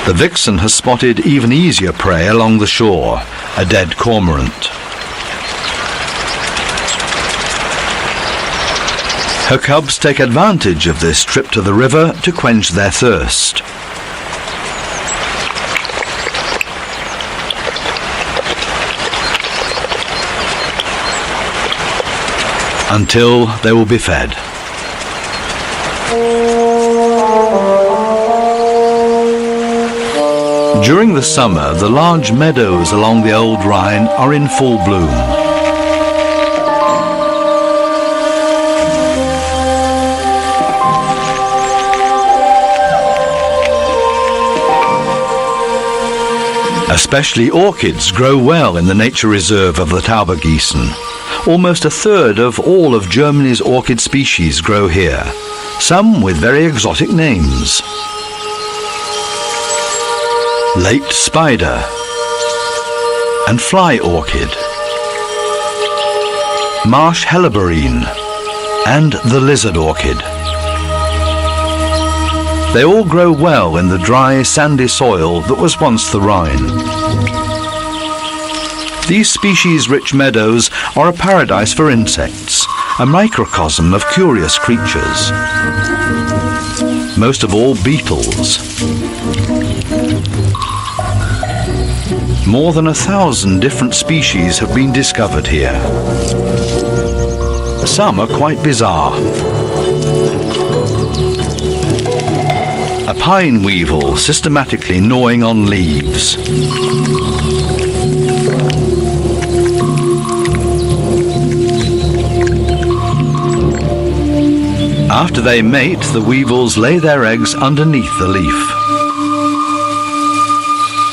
The vixen has spotted even easier prey along the shore, a dead cormorant. Her cubs take advantage of this trip to the river to quench their thirst. Until they will be fed. During the summer, the large meadows along the old Rhine are in full bloom. Especially orchids grow well in the nature reserve of the Taubergießen. Almost a third of all of Germany's orchid species grow here, some with very exotic names. Late spider and fly orchid, marsh helleborine and the lizard orchid. They all grow well in the dry, sandy soil that was once the Rhine. These species-rich meadows are a paradise for insects, a microcosm of curious creatures. Most of all, beetles. More than 1,000 different species have been discovered here. Some are quite bizarre. A pine weevil systematically gnawing on leaves. After they mate, the weevils lay their eggs underneath the leaf.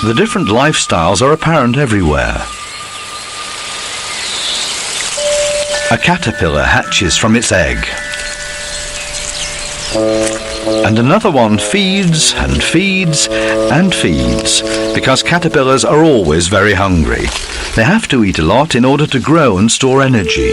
The different lifestyles are apparent everywhere. A caterpillar hatches from its egg. And another one feeds and feeds and feeds, because caterpillars are always very hungry. They have to eat a lot in order to grow and store energy.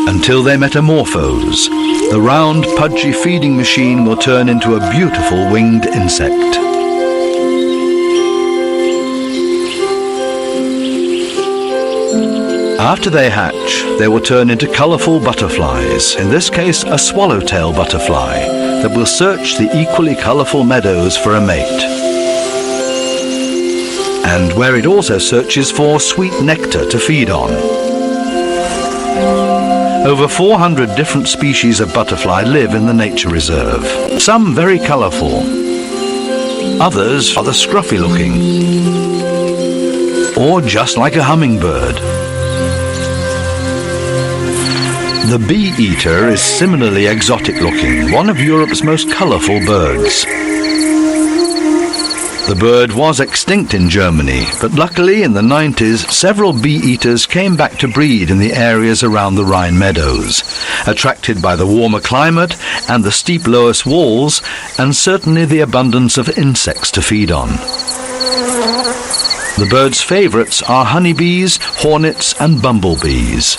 Until they metamorphose, the round, pudgy feeding machine will turn into a beautiful winged insect. After they hatch, they will turn into colourful butterflies, in this case a swallowtail butterfly, that will search the equally colourful meadows for a mate. And where it also searches for sweet nectar to feed on. Over 400 different species of butterfly live in the nature reserve, some very colourful, others rather scruffy looking, or just like a hummingbird. The bee-eater is similarly exotic looking, one of Europe's most colourful birds. The bird was extinct in Germany, but luckily in the 90s several bee-eaters came back to breed in the areas around the Rhine meadows, attracted by the warmer climate and the steep Loess walls, and certainly the abundance of insects to feed on. The bird's favourites are honeybees, hornets and bumblebees.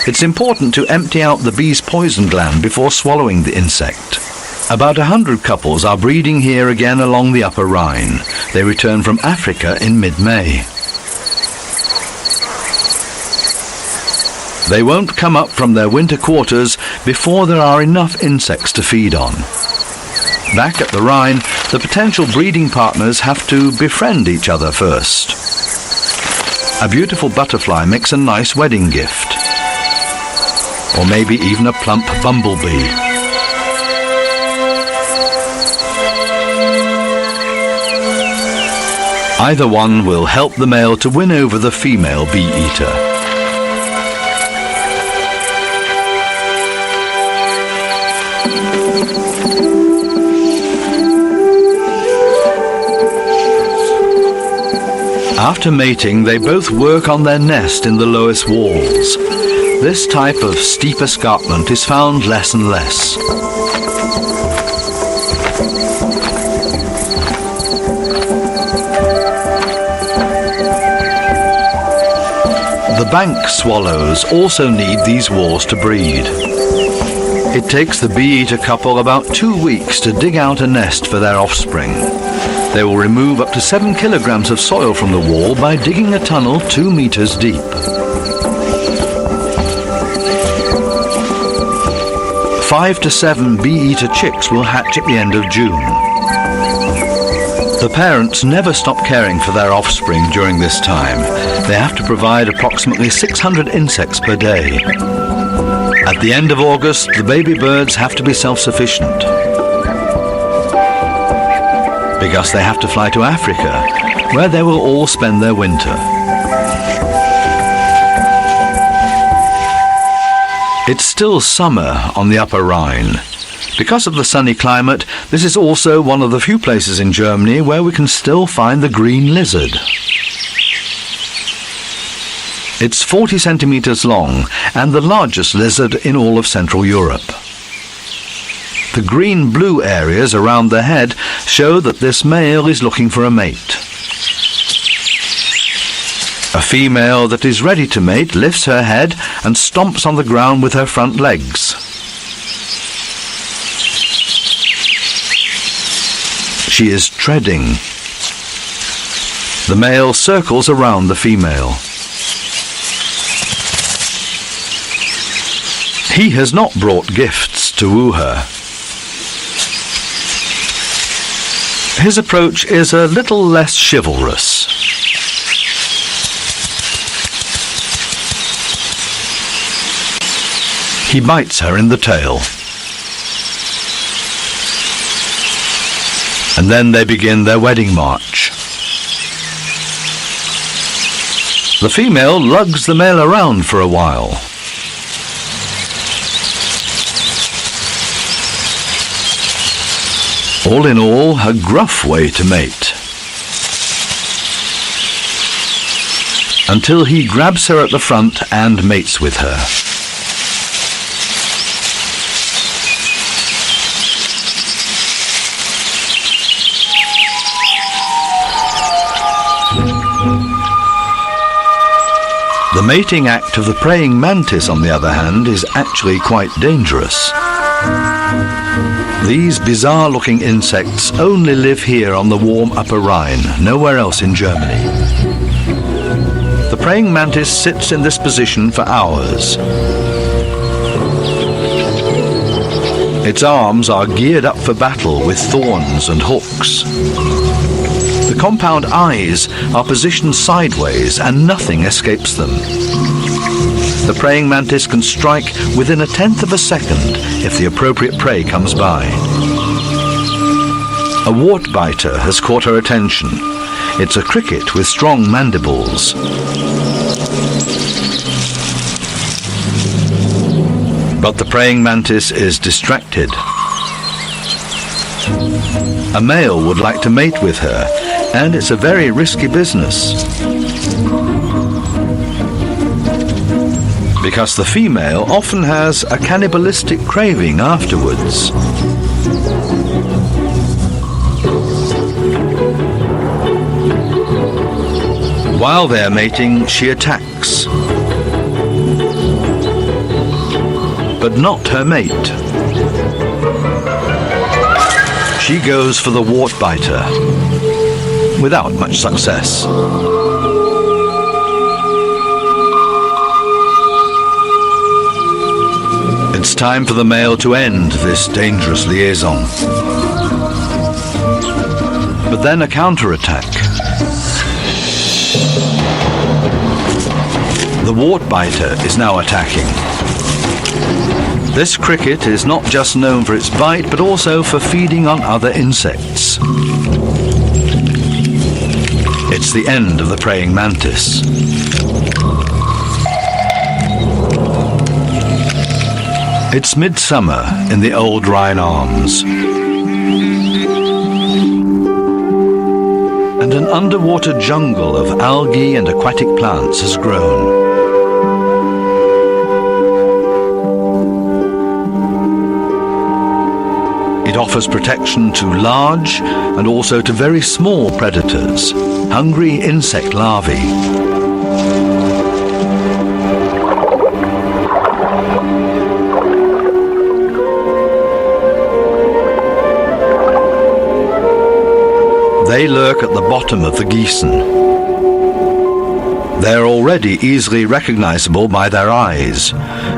It's important to empty out the bee's poison gland before swallowing the insect. About 100 couples are breeding here again along the Upper Rhine. They return from Africa in mid-May. They won't come up from their winter quarters before there are enough insects to feed on. Back at the Rhine, the potential breeding partners have to befriend each other first. A beautiful butterfly makes a nice wedding gift. Or maybe even a plump bumblebee. Either one will help the male to win over the female bee-eater. After mating, they both work on their nest in the Loess walls. This type of steep escarpment is found less and less. The bank swallows also need these walls to breed. It takes the bee-eater couple about 2 weeks to dig out a nest for their offspring. They will remove up to 7 kilograms of soil from the wall by digging a tunnel 2 meters deep. 5 to 7 bee-eater chicks will hatch at the end of June. The parents never stop caring for their offspring during this time. They have to provide approximately 600 insects per day. At the end of August, the baby birds have to be self-sufficient, because they have to fly to Africa, where they will all spend their winter. It's still summer on the Upper Rhine. Because of the sunny climate, this is also one of the few places in Germany where we can still find the green lizard. It's 40 centimeters long and the largest lizard in all of Central Europe. The green-blue areas around the head show that this male is looking for a mate. A female that is ready to mate lifts her head and stomps on the ground with her front legs. She is treading. The male circles around the female. He has not brought gifts to woo her. His approach is a little less chivalrous. He bites her in the tail. And then they begin their wedding march. The female lugs the male around for a while. All in all, a gruff way to mate. Until he grabs her at the front and mates with her. The mating act of the praying mantis, on the other hand, is actually quite dangerous. These bizarre-looking insects only live here on the warm Upper Rhine, nowhere else in Germany. The praying mantis sits in this position for hours. Its arms are geared up for battle with thorns and hooks. The compound eyes are positioned sideways and nothing escapes them. The praying mantis can strike within 1/10 of a second if the appropriate prey comes by. A wart biter has caught her attention. It's a cricket with strong mandibles. But the praying mantis is distracted. A male would like to mate with her, and it's a very risky business. Because the female often has a cannibalistic craving afterwards. While they're mating, she attacks. But not her mate. She goes for the wart biter, without much success. It's time for the male to end this dangerous liaison. But then a counterattack. The wart biter is now attacking. This cricket is not just known for its bite, but also for feeding on other insects. It's the end of the praying mantis. It's midsummer in the old Rhine Arms. And an underwater jungle of algae and aquatic plants has grown. It offers protection to large and also to very small predators, hungry insect larvae. They lurk at the bottom of the Gießen. They're already easily recognizable by their eyes.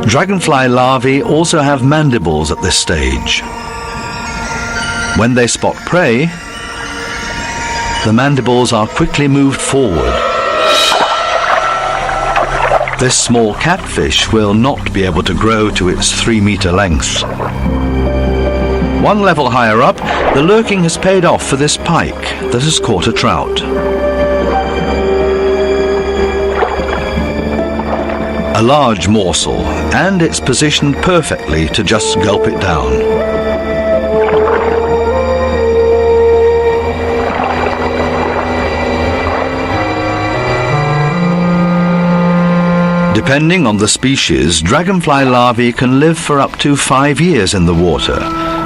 Dragonfly larvae also have mandibles at this stage. When they spot prey, the mandibles are quickly moved forward. This small catfish will not be able to grow to its 3-meter length. One level higher up, the lurking has paid off for this pike that has caught a trout. A large morsel, and it's positioned perfectly to just gulp it down. Depending on the species, dragonfly larvae can live for up to 5 years in the water,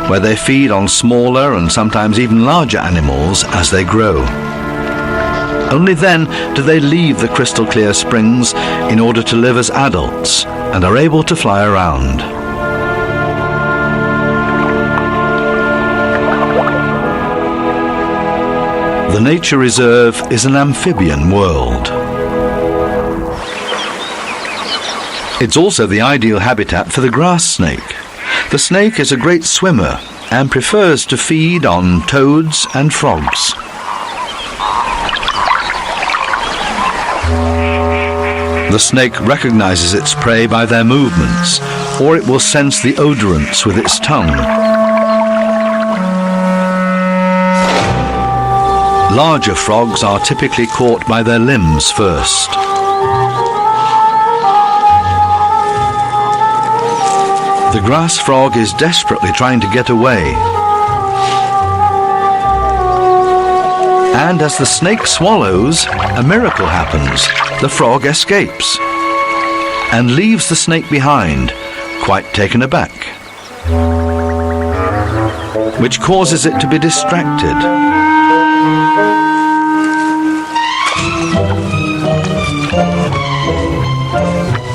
where they feed on smaller and sometimes even larger animals as they grow. Only then do they leave the crystal clear springs in order to live as adults and are able to fly around. The nature reserve is an amphibian world. It's also the ideal habitat for the grass snake. The snake is a great swimmer and prefers to feed on toads and frogs. The snake recognizes its prey by their movements, or it will sense the odorants with its tongue. Larger frogs are typically caught by their limbs first. The grass frog is desperately trying to get away. And as the snake swallows, a miracle happens. The frog escapes and leaves the snake behind, quite taken aback, which causes it to be distracted.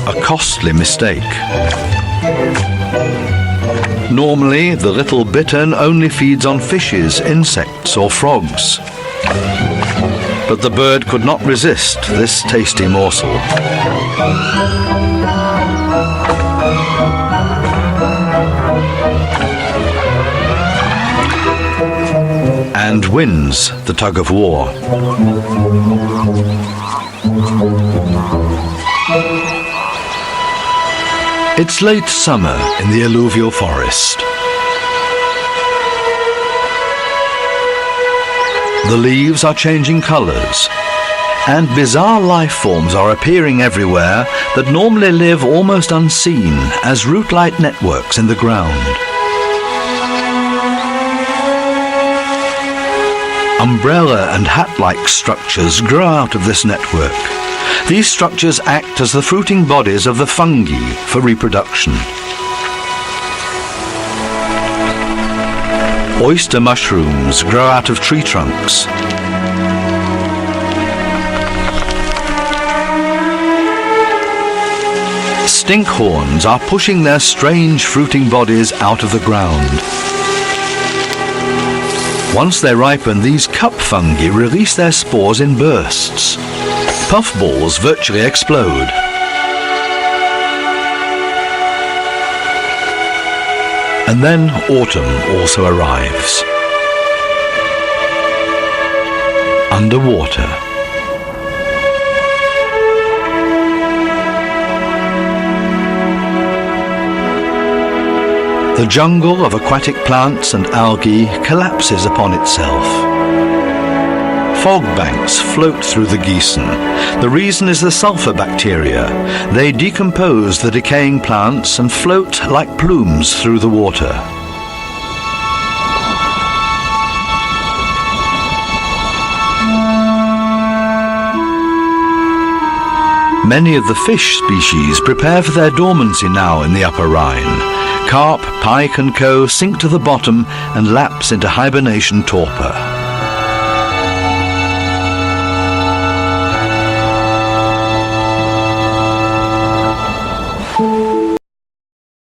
A costly mistake. Normally, the little bittern only feeds on fishes, insects, or frogs. But the bird could not resist this tasty morsel. And wins the tug of war. It's late summer in the alluvial forest. The leaves are changing colors, and bizarre life forms are appearing everywhere that normally live almost unseen as root-like networks in the ground. Umbrella and hat-like structures grow out of this network. These structures act as the fruiting bodies of the fungi for reproduction. Oyster mushrooms grow out of tree trunks. Stinkhorns are pushing their strange fruiting bodies out of the ground. Once they ripen, these cup fungi release their spores in bursts. Puffballs virtually explode. And then autumn also arrives. Underwater. The jungle of aquatic plants and algae collapses upon itself. Fog banks float through the Gießen. The reason is the sulfur bacteria. They decompose the decaying plants and float like plumes through the water. Many of the fish species prepare for their dormancy now in the Upper Rhine. Carp, pike and co sink to the bottom and lapse into hibernation torpor.